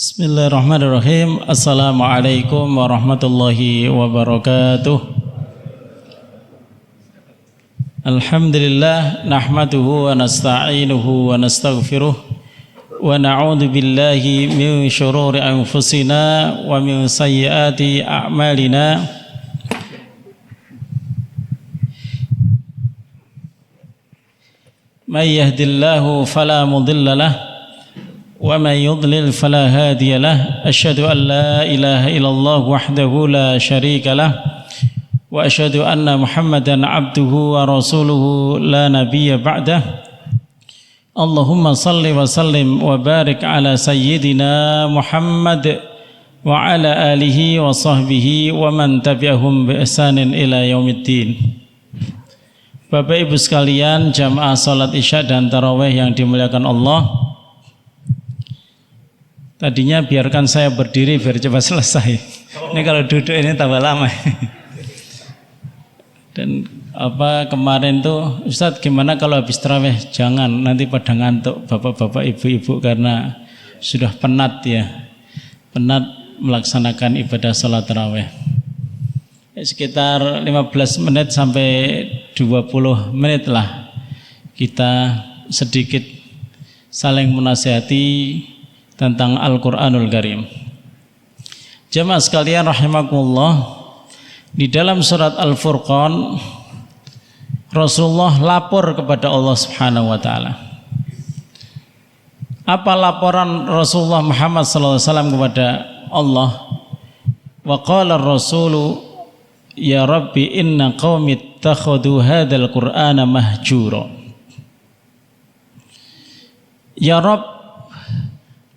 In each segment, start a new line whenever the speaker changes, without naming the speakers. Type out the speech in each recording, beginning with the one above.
Bismillahirrahmanirrahim. Assalamualaikum warahmatullahi wabarakatuh. Alhamdulillah nahmaduhu wa nasta'inuhu wa nastaghfiruh wa na'udzu billahi min syururi anfusina wa min sayyiati a'malina. May yahdihillahu fala mudilla lahu wa may yudlil fala hadiya lahu. Asyhadu an la ilaha illallah wahdahu la syarika lahu wa asyhadu anna Muhammadan abduhu wa rasuluhu la nabiyya ba'dah. Allahumma salli wa sallim wa barik ala sayyidina Muhammad wa ala alihi wa sahbihi wa man tabi'ahum bi ihsanin ila yaumiddin. Bapak Ibu sekalian, jamaah salat Isya dan tarawih yang dimuliakan Allah. Tadinya biarkan saya berdiri biar cepat selesai. Ini kalau duduk ini tambah lama. Dan kemarin tuh Ustadz gimana kalau habis tarawih? Jangan, nanti pada ngantuk bapak-bapak ibu-ibu karena sudah penat ya. Penat melaksanakan ibadah salat tarawih. Sekitar 15 menit sampai 20 menit lah kita sedikit saling menasihati tentang Al-Quranul Karim. Jemaah sekalian rahimakumullah, di dalam surat Al-Furqan Rasulullah lapor kepada Allah Subhanahu wa taala. Apa laporan Rasulullah Muhammad sallallahu alaihi wasallam kepada Allah? Wa qala ar-rasulu ya rabbi inna qaumi ittakhadhu hadzal qur'ana mahjura. Ya Rabb,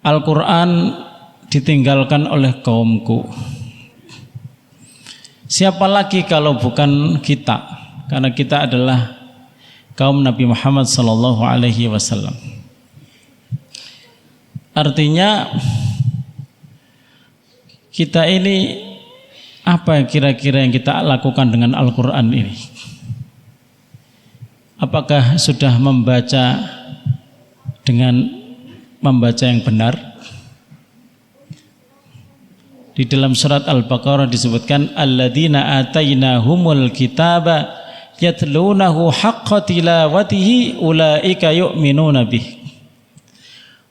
Al-Quran ditinggalkan oleh kaumku. Siapa lagi kalau bukan kita? Karena kita adalah kaum Nabi Muhammad sallallahu alaihi wasallam. Artinya kita ini apa kira-kira yang kita lakukan dengan Al-Quran ini? Apakah sudah membaca dengan membaca yang benar? Di dalam surat Al-Baqarah disebutkan alladzina atainahumul kitaba yatlunahu haqqa tilawatihi ulaika yu'minuna bih.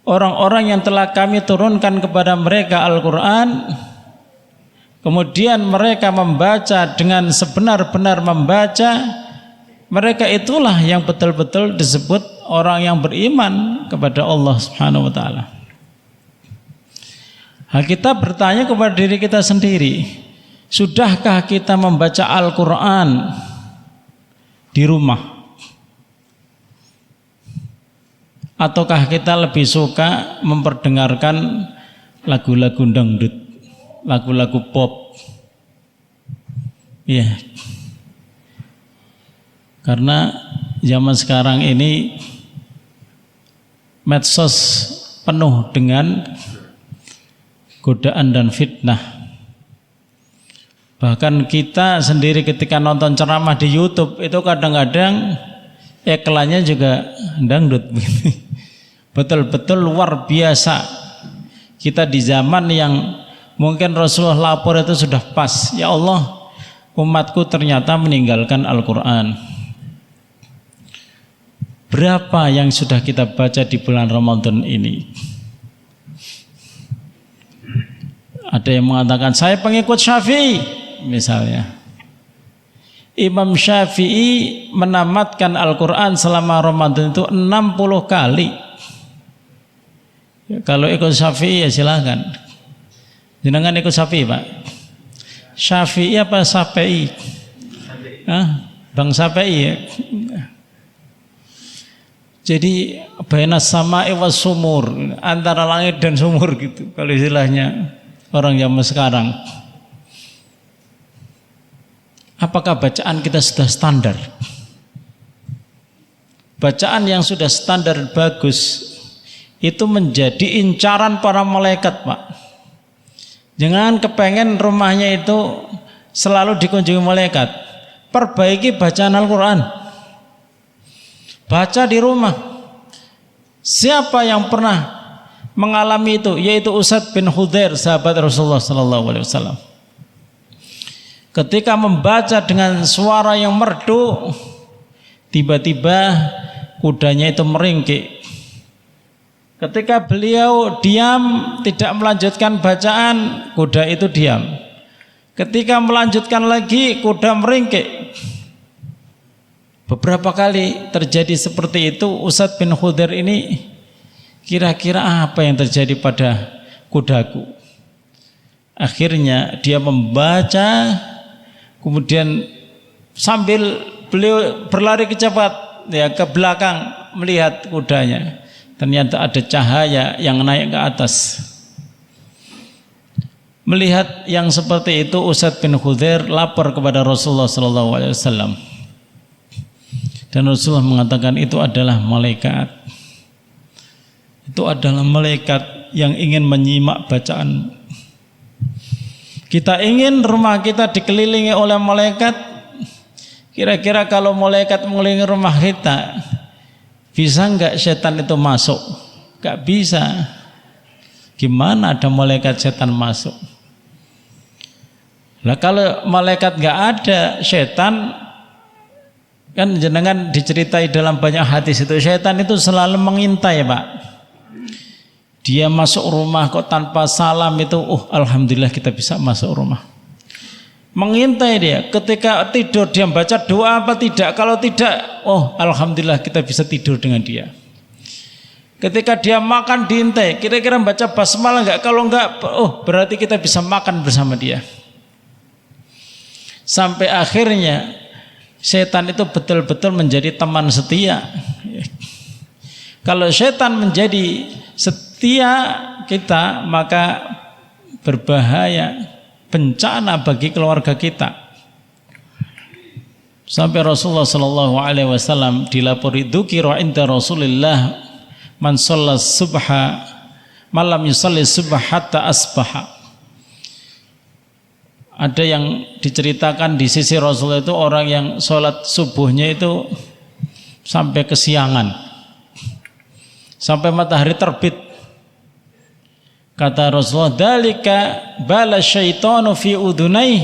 Orang-orang yang telah kami turunkan kepada mereka Al-Quran, kemudian mereka membaca dengan sebenar-benar membaca, mereka itulah yang betul-betul disebut orang yang beriman kepada Allah Subhanahu wa taala. Kita bertanya kepada diri kita sendiri, sudahkah kita membaca Al-Qur'an di rumah? Ataukah kita lebih suka memperdengarkan lagu-lagu dangdut, lagu-lagu pop? Ya. Karena zaman sekarang ini medsos penuh dengan godaan dan fitnah. Bahkan kita sendiri ketika nonton ceramah di YouTube itu kadang-kadang iklannya juga dangdut. Betul-betul luar biasa. Kita di zaman yang mungkin Rasulullah lapor itu sudah pas. Ya Allah, umatku ternyata meninggalkan Al-Quran. Berapa yang sudah kita baca di bulan Ramadan ini? Ada yang mengatakan saya pengikut Syafi'i misalnya. Imam Syafi'i menamatkan Al-Quran selama Ramadan itu 60 kali. Ya, kalau ikut Syafi'i ya silakan. Jenengan ikut Syafi'i Pak? Syafi'i apa Syafi'i? Bang Syafi'i ya? Jadi bainas sama'i was sumur, antara langit dan sumur gitu kalau istilahnya orang zaman sekarang. Apakah bacaan kita sudah standar? Bacaan yang sudah standar bagus itu menjadi incaran para malaikat, Pak. Jangan kepengen rumahnya itu selalu dikunjungi malaikat. Perbaiki bacaan Al-Quran. Baca di rumah. Siapa yang pernah mengalami itu, yaitu Usaid bin Khudair, sahabat Rasulullah sallallahu alaihi wasallam. Ketika membaca dengan suara yang merdu, tiba-tiba kudanya itu meringkik. Ketika beliau diam, tidak melanjutkan bacaan, kuda itu diam. Ketika melanjutkan lagi, kuda meringkik. Beberapa kali terjadi seperti itu. Usaid bin Khudair ini, kira-kira apa yang terjadi pada kudaku? Akhirnya dia membaca, kemudian sambil beliau berlari cepat ya ke belakang melihat kudanya. Ternyata ada cahaya yang naik ke atas. Melihat yang seperti itu, Usaid bin Khudair lapor kepada Rasulullah SAW. Dan Rasulullah mengatakan itu adalah malaikat. Itu adalah malaikat yang ingin menyimak bacaan. Kita ingin rumah kita dikelilingi oleh malaikat. Kira-kira kalau malaikat mengelilingi rumah kita, bisa enggak setan itu masuk? Enggak bisa. Gimana ada malaikat setan masuk? Lah kalau malaikat enggak ada, setan kan jenengan diceritai dalam banyak hadis itu, setan itu selalu mengintai, Pak. Dia masuk rumah kok tanpa salam itu, alhamdulillah kita bisa masuk rumah. Mengintai dia, ketika tidur dia baca doa apa tidak, kalau tidak, alhamdulillah kita bisa tidur dengan dia. Ketika dia makan diintai, kira-kira baca basmalah enggak, kalau enggak, berarti kita bisa makan bersama dia. Sampai akhirnya setan itu betul-betul menjadi teman setia. Kalau setan menjadi setia kita, maka berbahaya, bencana bagi keluarga kita. Sampai Rasulullah sallallahu alaihi wasallam dilapori, dzukira inda Rasulillah man shalla subha malam yusalli subha hatta asbaha. Ada yang diceritakan di sisi Rasul itu orang yang sholat subuhnya itu sampai kesiangan, sampai matahari terbit. Kata Rasulullah, dalika bala syaitanu fi udunai,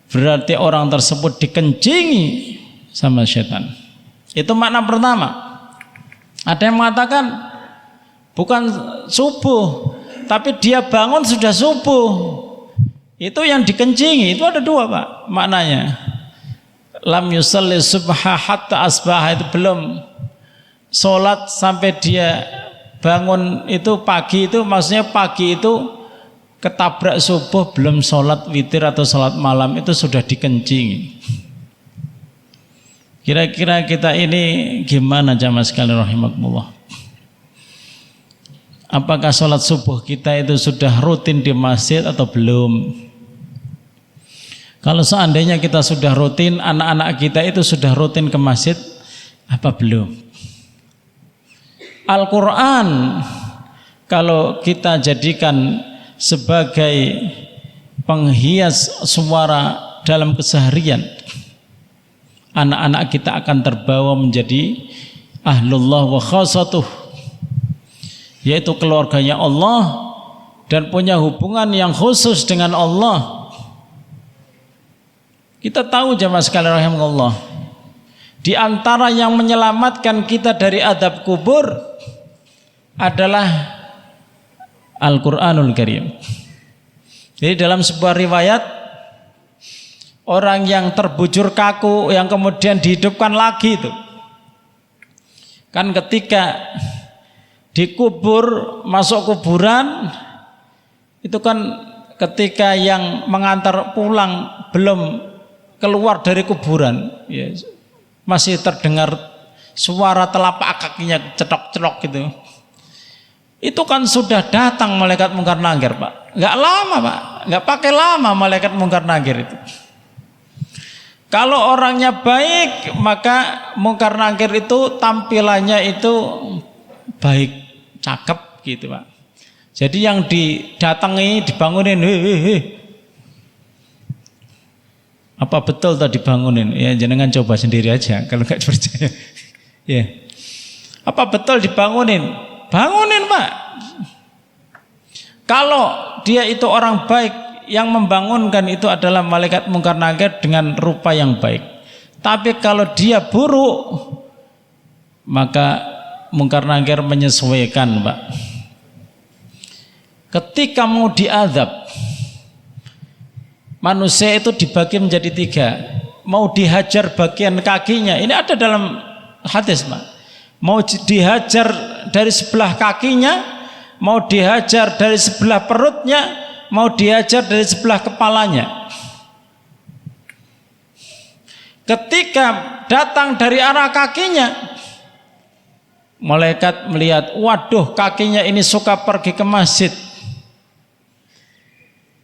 berarti orang tersebut dikencingi sama setan. Itu makna pertama. Ada yang mengatakan bukan subuh, tapi dia bangun sudah subuh, itu yang dikencingi. Itu ada dua, Pak, maknanya. Lam yusalli subha hatta asbah, itu belum sholat sampai dia bangun itu pagi, itu maksudnya pagi itu ketabrak subuh, belum sholat witir atau sholat malam, itu sudah dikencingi. Kira-kira kita ini gimana jamaah sekalian rahimakumullah? Apakah sholat subuh kita itu sudah rutin di masjid atau belum? Kalau seandainya kita sudah rutin, anak-anak kita itu sudah rutin ke masjid apa belum? Al-Quran kalau kita jadikan sebagai penghias suara dalam keseharian, anak-anak kita akan terbawa menjadi ahlullah wa khasatuh, yaitu keluarganya Allah dan punya hubungan yang khusus dengan Allah. Kita tahu jamaah sekalian rahimakumullah, di antara yang menyelamatkan kita dari adab kubur adalah Al-Quranul Karim. Jadi dalam sebuah riwayat, orang yang terbujur kaku yang kemudian dihidupkan lagi itu kan ketika dikubur, masuk kuburan itu kan ketika yang mengantar pulang belum keluar dari kuburan ya, masih terdengar suara telapak kakinya cetok-cetok gitu. Itu kan sudah datang malaikat mungkar nakir, Pak. Enggak lama, Pak. Enggak pakai lama malaikat mungkar nakir itu. Kalau orangnya baik, maka mungkar nakir itu tampilannya itu baik, cakep gitu, Pak. Jadi yang didatangi, dibangunin, apa betul tadi dibangunin? Ya jangan coba sendiri aja kalau enggak percaya. Ya. Apa betul dibangunin? bangunin Pak. Kalau dia itu orang baik, yang membangunkan itu adalah malaikat mungkar nakir dengan rupa yang baik. Tapi kalau dia buruk, maka mungkar nakir menyesuaikan Pak. Ketika mau diazab, manusia itu dibagi menjadi 3. Mau dihajar bagian kakinya, ini ada dalam hadis Pak. Mau dihajar dari sebelah kakinya, mau dihajar dari sebelah perutnya, mau dihajar dari sebelah kepalanya. Ketika datang dari arah kakinya, malaikat melihat, waduh kakinya ini suka pergi ke masjid,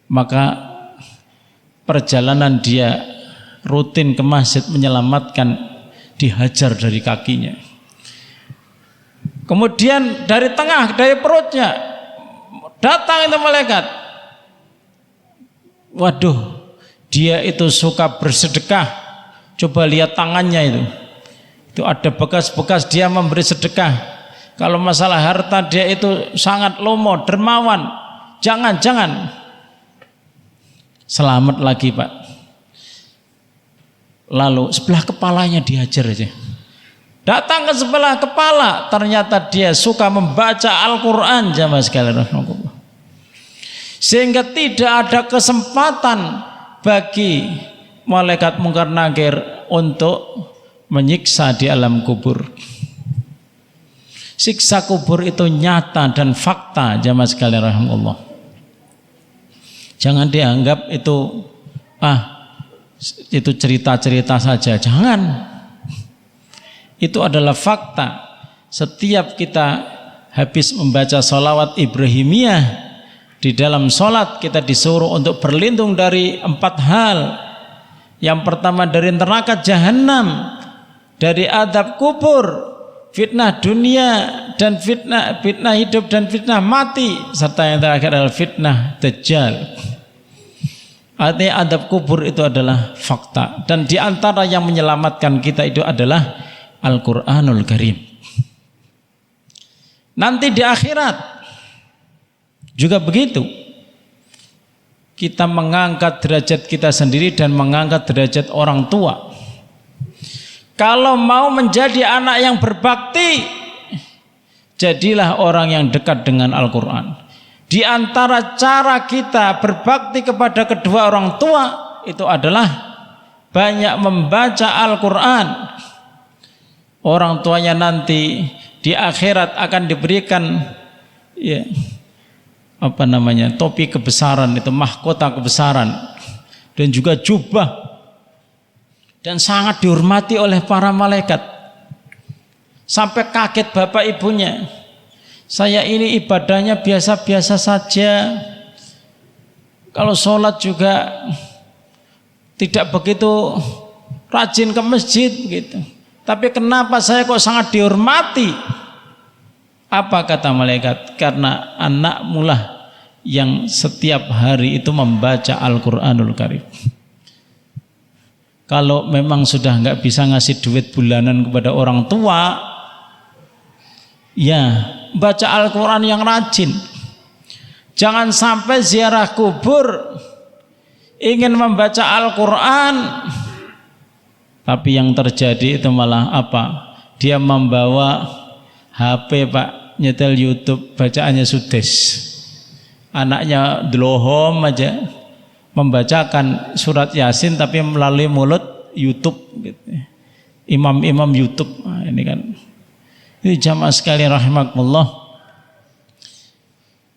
maka perjalanan dia rutin ke masjid menyelamatkan, dihajar dari kakinya. Kemudian dari tengah, dari perutnya datang itu malaikat, waduh dia itu suka bersedekah, coba lihat tangannya itu ada bekas-bekas dia memberi sedekah. Kalau masalah harta dia itu sangat lomo, dermawan, jangan selamat lagi Pak. Lalu sebelah kepalanya dihajar aja. Datang ke sebelah kepala, ternyata dia suka membaca Al-Quran jamaah sekalian rahmatullah. Sehingga tidak ada kesempatan bagi malaikat mungkar nakir untuk menyiksa di alam kubur. Siksa kubur itu nyata dan fakta jamaah sekalian rahmatullah. Jangan dianggap itu cerita-cerita saja, jangan. Itu adalah fakta. Setiap kita habis membaca sholawat Ibrahimiyah, di dalam sholat kita disuruh untuk berlindung dari 4 hal. Yang pertama dari neraka jahanam, dari adab kubur, fitnah dunia dan fitnah hidup dan fitnah mati, serta yang terakhir adalah fitnah dajjal. Artinya adab kubur itu adalah fakta, dan di antara yang menyelamatkan kita itu adalah Al-Quranul Karim. Nanti di akhirat juga begitu. Kita mengangkat derajat kita sendiri dan mengangkat derajat orang tua. Kalau mau menjadi anak yang berbakti, jadilah orang yang dekat dengan Al-Quran. Di antara cara kita berbakti kepada kedua orang tua itu adalah banyak membaca Al-Quran. Orang tuanya nanti di akhirat akan diberikan topi kebesaran, itu mahkota kebesaran, dan juga jubah, dan sangat dihormati oleh para malaikat. Sampai kaget bapak ibunya, saya ini ibadahnya biasa-biasa saja, kalau sholat juga tidak begitu rajin ke masjid gitu. Tapi kenapa saya kok sangat dihormati? Apa kata malaikat? Karena anakmu lah yang setiap hari itu membaca Al-Quranul Karim. Kalau memang sudah nggak bisa ngasih duit bulanan kepada orang tua, ya baca Al-Quran yang rajin. Jangan sampai ziarah kubur ingin membaca Al-Quran, tapi yang terjadi itu malah apa? Dia membawa HP Pak, nyetel YouTube, bacaannya sudes. Anaknya delohom aja membacakan surat Yasin tapi melalui mulut YouTube gitu. Imam-imam YouTube. Nah, ini kan. Ini jamaah sekalian rahimakumullah.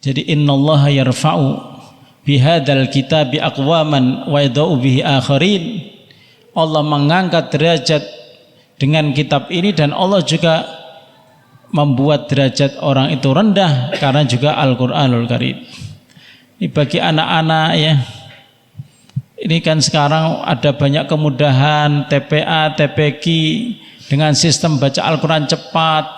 Jadi innallaha yarfa'u bihadzal kitabi aqwaman wa yadau bihi akharin. Allah mengangkat derajat dengan kitab ini, dan Allah juga membuat derajat orang itu rendah karena juga Al-Quranul Karim. Ini bagi anak-anak ya. Ini kan sekarang ada banyak kemudahan, TPA, TPQ, dengan sistem baca Al-Quran cepat.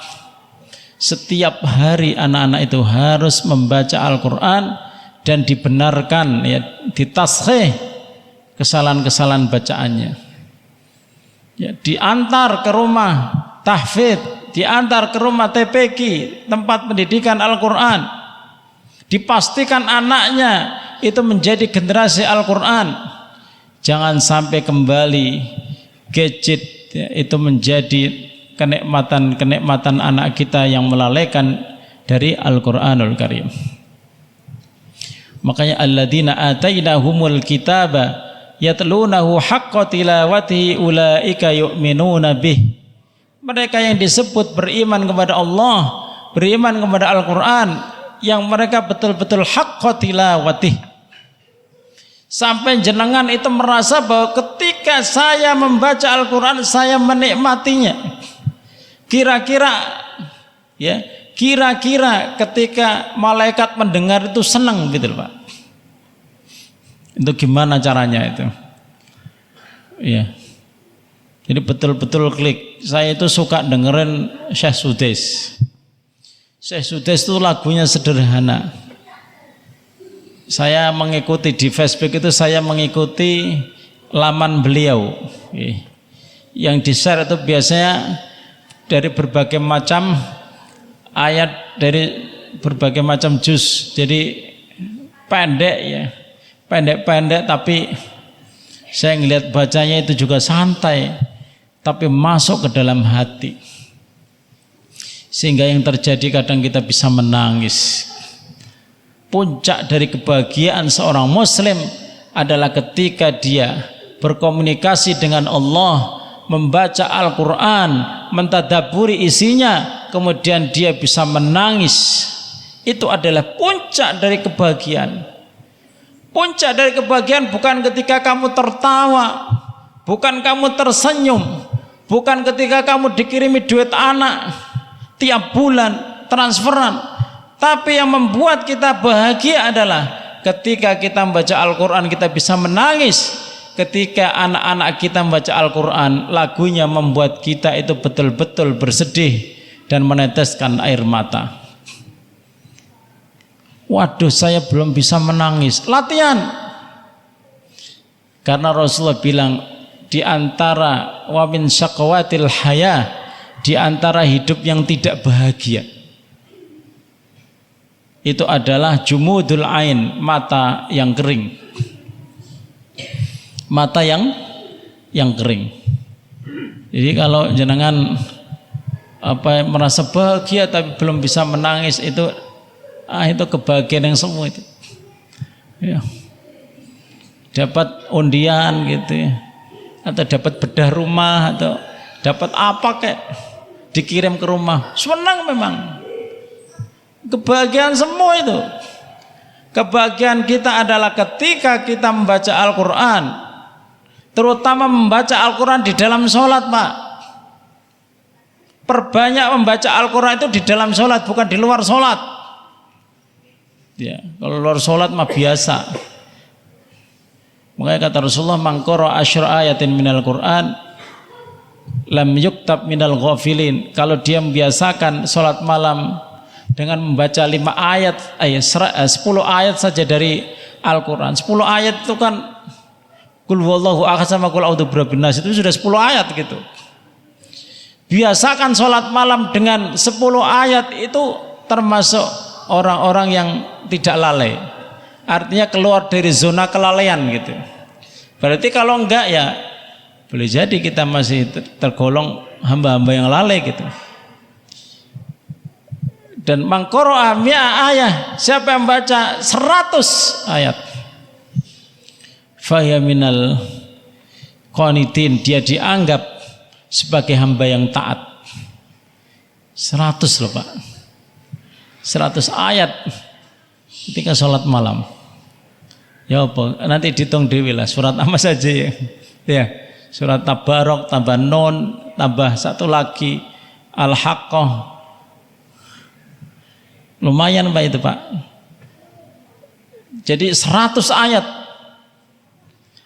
Setiap hari anak-anak itu harus membaca Al-Quran dan dibenarkan ya, ditashih kesalahan-kesalahan bacaannya. Ya, diantar ke rumah tahfidz diantar ke rumah TPQ, tempat pendidikan Al-Quran, dipastikan anaknya itu menjadi generasi Al-Quran. Jangan sampai kembali gadget itu menjadi kenikmatan anak kita yang melalaikan dari Al-Quranul Karim. Makanya alladzina atainahumul kitaba yatlunahu haqqa tilawatihi ulaika yu'minuna bih. Mereka yang disebut beriman kepada Allah, beriman kepada Al-Quran, yang mereka betul-betul haqqa tilawatih. Sampai jenengan itu merasa bahwa ketika saya membaca Al-Quran saya menikmatinya. Kira-kira ketika malaikat mendengar itu senang gitu Pak. Itu gimana caranya itu? Ya. Jadi betul-betul klik. Saya itu suka dengerin Syekh Sudais. Syekh Sudais itu lagunya sederhana. Saya mengikuti di Facebook itu, saya mengikuti laman beliau. Yang di-share itu biasanya dari berbagai macam ayat, dari berbagai macam juz. Jadi pendek ya. Pendek-pendek tapi saya ngelihat bacanya itu juga santai, tapi masuk ke dalam hati. Sehingga yang terjadi kadang kita bisa menangis. Puncak dari kebahagiaan seorang muslim adalah ketika dia berkomunikasi dengan Allah, membaca Al-Quran, mentadaburi isinya, kemudian dia bisa menangis. Itu adalah puncak dari kebahagiaan. Puncak dari kebahagiaan bukan ketika kamu tertawa, bukan kamu tersenyum, bukan ketika kamu dikirimi duit anak tiap bulan, transferan. Tapi yang membuat kita bahagia adalah ketika kita membaca Al-Quran kita bisa menangis. Ketika anak-anak kita membaca Al-Quran, lagunya membuat kita itu betul-betul bersedih dan meneteskan air mata. Waduh, saya belum bisa menangis. Latihan. Karena Rasulullah bilang, di antara wa min syaqwatil haya, di antara hidup yang tidak bahagia, itu adalah jumudul ain, mata yang kering. Mata yang kering. Jadi kalau jenengan merasa bahagia tapi belum bisa menangis, itu kebahagiaan yang semu itu. Ya. Dapat undian gitu ya. Atau dapat bedah rumah, atau dapat apa kayak dikirim ke rumah. Senang memang. Kebahagiaan semua itu. Kebahagiaan kita adalah ketika kita membaca Al-Quran, terutama membaca Al-Quran di dalam sholat Pak. Perbanyak membaca Al-Quran itu di dalam sholat, bukan di luar sholat. Ya, kalau luar sholat mah biasa. Makanya kata Rasulullah, man qara'a asyra ayatin minal Quran lam yuktab minal ghafilin. Kalau dia membiasakan sholat malam dengan membaca 10 ayat saja dari Al-Quran. 10 ayat itu kan Qul huwallahu ahad sama Qul a'udzu birabbin nas, itu sudah 10 ayat gitu. Biasakan sholat malam dengan 10 ayat, itu termasuk orang-orang yang tidak lalai. Artinya keluar dari zona kelalaian gitu. Berarti kalau enggak ya boleh jadi kita masih tergolong hamba-hamba yang lalai gitu. Dan man qara'a mi'a ayah, siapa yang baca 100 ayat, fahiya minal qanitin, dia dianggap sebagai hamba yang taat. 100 loh Pak, 100 ayat ketika sholat malam. Ya apa, nanti dihitung dewi lah surat apa saja ya. Ya, surat Tabarok, tambah Nun, tambah satu lagi Al-Haqqah. Lumayan Pak itu Pak. Jadi 100 ayat.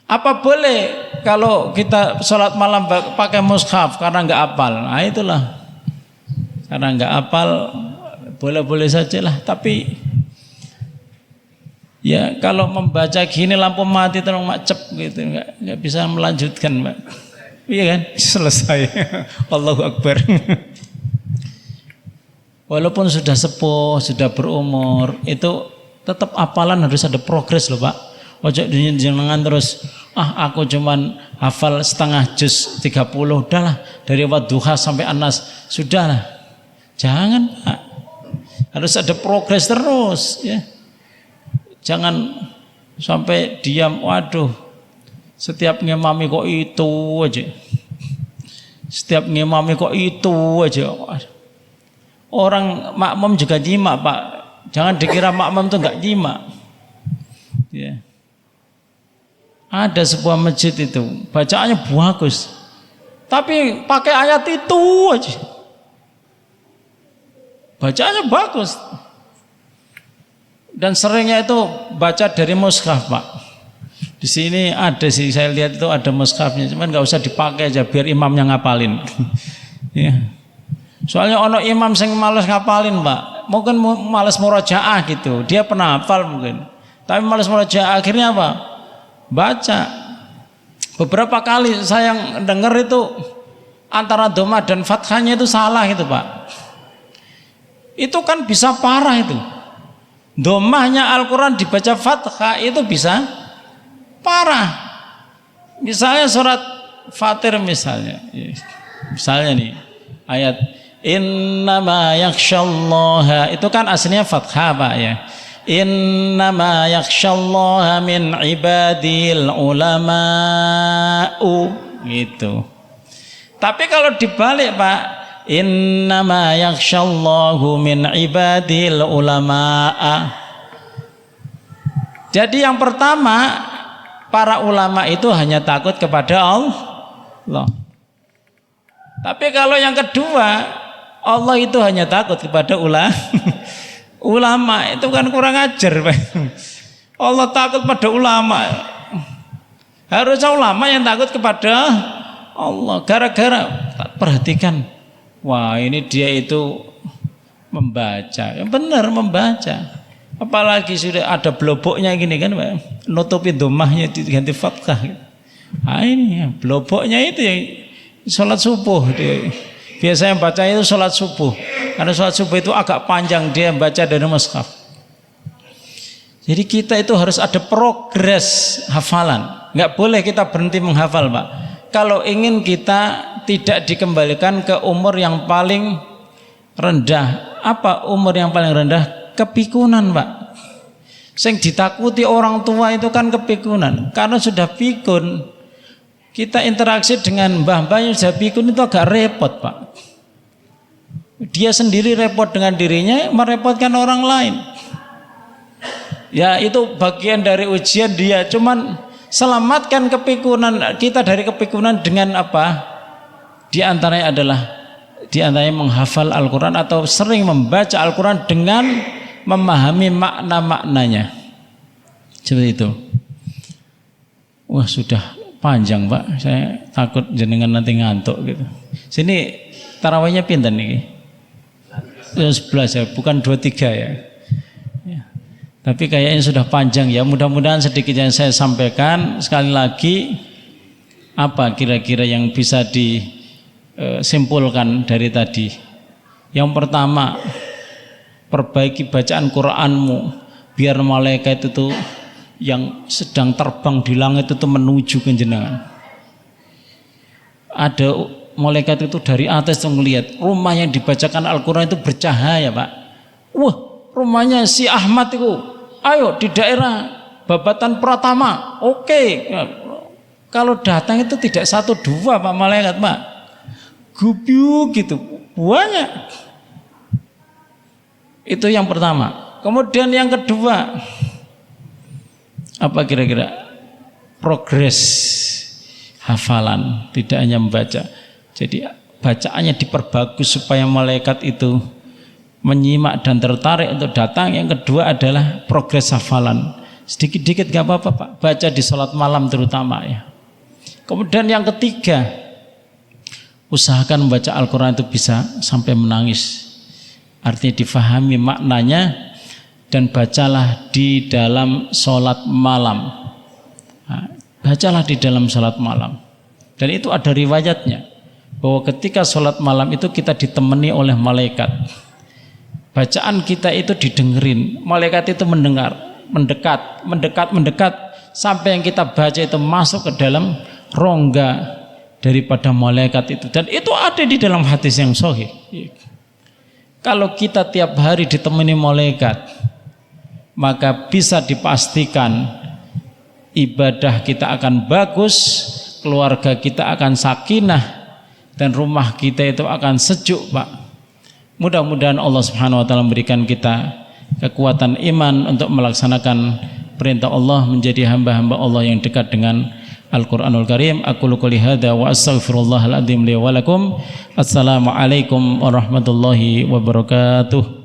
Apa boleh kalau kita sholat malam pakai mushaf karena nggak hafal? Nah itulah, karena nggak hafal boleh-boleh saja lah. Tapi ya kalau membaca gini lampu mati terus macet gitu, nggak bisa melanjutkan Pak. Iya kan? Selesai. Allahu Akbar. Walaupun sudah sepuh, sudah berumur, itu tetap hafalan harus ada progres loh Pak. Ojo jenengan terus, aku cuman hafal setengah juz 30, udahlah dari Wadduha sampai An-Nas, sudahlah. Jangan Pak. Harus ada progres terus ya. Jangan sampai diam, waduh. Setiap ngimami kok itu aja. Setiap ngimami kok itu aja. Orang makmum juga nyimak Pak. Jangan dikira makmum itu enggak nyimak. Ya. Ada sebuah masjid itu bacaannya bagus, tapi pakai ayat itu aja. Bacaannya bagus. Dan seringnya itu baca dari mushaf Pak. Di sini ada sih, saya lihat itu ada mushafnya, cuman nggak usah dipakai aja biar imamnya ngapalin. Ya. Soalnya ono imam sing males ngapalin Pak, mungkin males murojaah gitu, dia pernah hafal mungkin, tapi males murojaah, akhirnya apa? Baca. Beberapa kali saya dengar itu antara dhamma dan fathahnya itu salah itu Pak. Itu kan bisa parah itu. Dhammahnya Al-Quran dibaca fathah itu bisa parah. Misalnya surat Fatir misalnya nih ayat innama yakhsyallaha, itu kan aslinya fathah Pak ya. Innama yakhsyallaha min ibadil ulama'u gitu. Tapi kalau dibalik Pak, innama yakhsyallahu min ibadil ulama'a. Jadi yang pertama, para ulama itu hanya takut kepada Allah. Tapi kalau yang kedua, Allah itu hanya takut kepada ulama. Itu kan kurang ajar Pak. Allah takut pada ulama. Harusnya ulama yang takut kepada Allah. Gara-gara perhatikan, wah ini dia itu membaca, yang benar membaca. Apalagi sudah ada bloboknya gini kan Pak, nutupi dhammahnya diganti fathah. Nah ini bloboknya itu yang sholat subuh. Biasanya baca itu sholat subuh, karena sholat subuh itu agak panjang, dia baca dari mushaf. Jadi kita itu harus ada progres hafalan, nggak boleh kita berhenti menghafal Pak. Kalau ingin kita tidak dikembalikan ke umur yang paling rendah. Apa umur yang paling rendah? Kepikunan Pak. Yang ditakuti orang tua itu kan kepikunan. Karena sudah pikun, kita interaksi dengan mbah-mbah yang sudah pikun itu agak repot Pak. Dia sendiri repot dengan dirinya, merepotkan orang lain. Ya itu bagian dari ujian dia. Cuman selamatkan kepikunan kita dari kepikunan dengan apa? Di antaranya menghafal Al-Quran atau sering membaca Al-Quran dengan memahami makna-maknanya. Seperti itu. Wah sudah panjang Pak, saya takut jenengan nanti ngantuk gitu. Sini tarawihnya pinten nih? 11 ya, bukan 23 ya. Tapi kayaknya sudah panjang ya. Mudah-mudahan sedikit yang saya sampaikan. Sekali lagi, apa kira-kira yang bisa disimpulkan dari tadi? Yang pertama, perbaiki bacaan Qur'anmu biar malaikat itu yang sedang terbang di langit itu menuju ke jenengan. Ada malaikat itu dari atas tuh ngelihat rumah yang dibacakan Al-Quran itu bercahaya Pak. Wah rumahnya si Ahmad itu, ayo di daerah Babatan Pratama. Oke. Kalau datang itu tidak 1-2 Pak malaikat Pak, gubyuk gitu banyak. Itu yang pertama. Kemudian yang kedua, apa kira-kira? Progres hafalan, tidak hanya membaca. Jadi bacaannya diperbagus supaya malaikat itu menyimak dan tertarik untuk datang. Yang kedua adalah progres hafalan. Sedikit-sedikit gak apa-apa Pak, baca di sholat malam terutama ya. Kemudian yang ketiga, usahakan membaca Al-Quran itu bisa sampai menangis. Artinya difahami maknanya dan bacalah di dalam sholat malam. Nah, bacalah di dalam sholat malam. Dan itu ada riwayatnya bahwa ketika sholat malam itu kita ditemani oleh malaikat. bacaan kita itu didengerin, malaikat itu mendengar, mendekat sampai yang kita baca itu masuk ke dalam rongga daripada malaikat itu, dan itu ada di dalam hadis yang sahih. Kalau kita tiap hari ditemani malaikat, maka bisa dipastikan ibadah kita akan bagus, keluarga kita akan sakinah, dan rumah kita itu akan sejuk, Pak. Mudah-mudahan Allah Subhanahu wa taala memberikan kita kekuatan iman untuk melaksanakan perintah Allah, menjadi hamba-hamba Allah yang dekat dengan Al-Qur'anul Karim. Aqulu qouli hadza wa astaghfirullahal adzim li wa lakum. Assalamualaikum warahmatullahi wabarakatuh.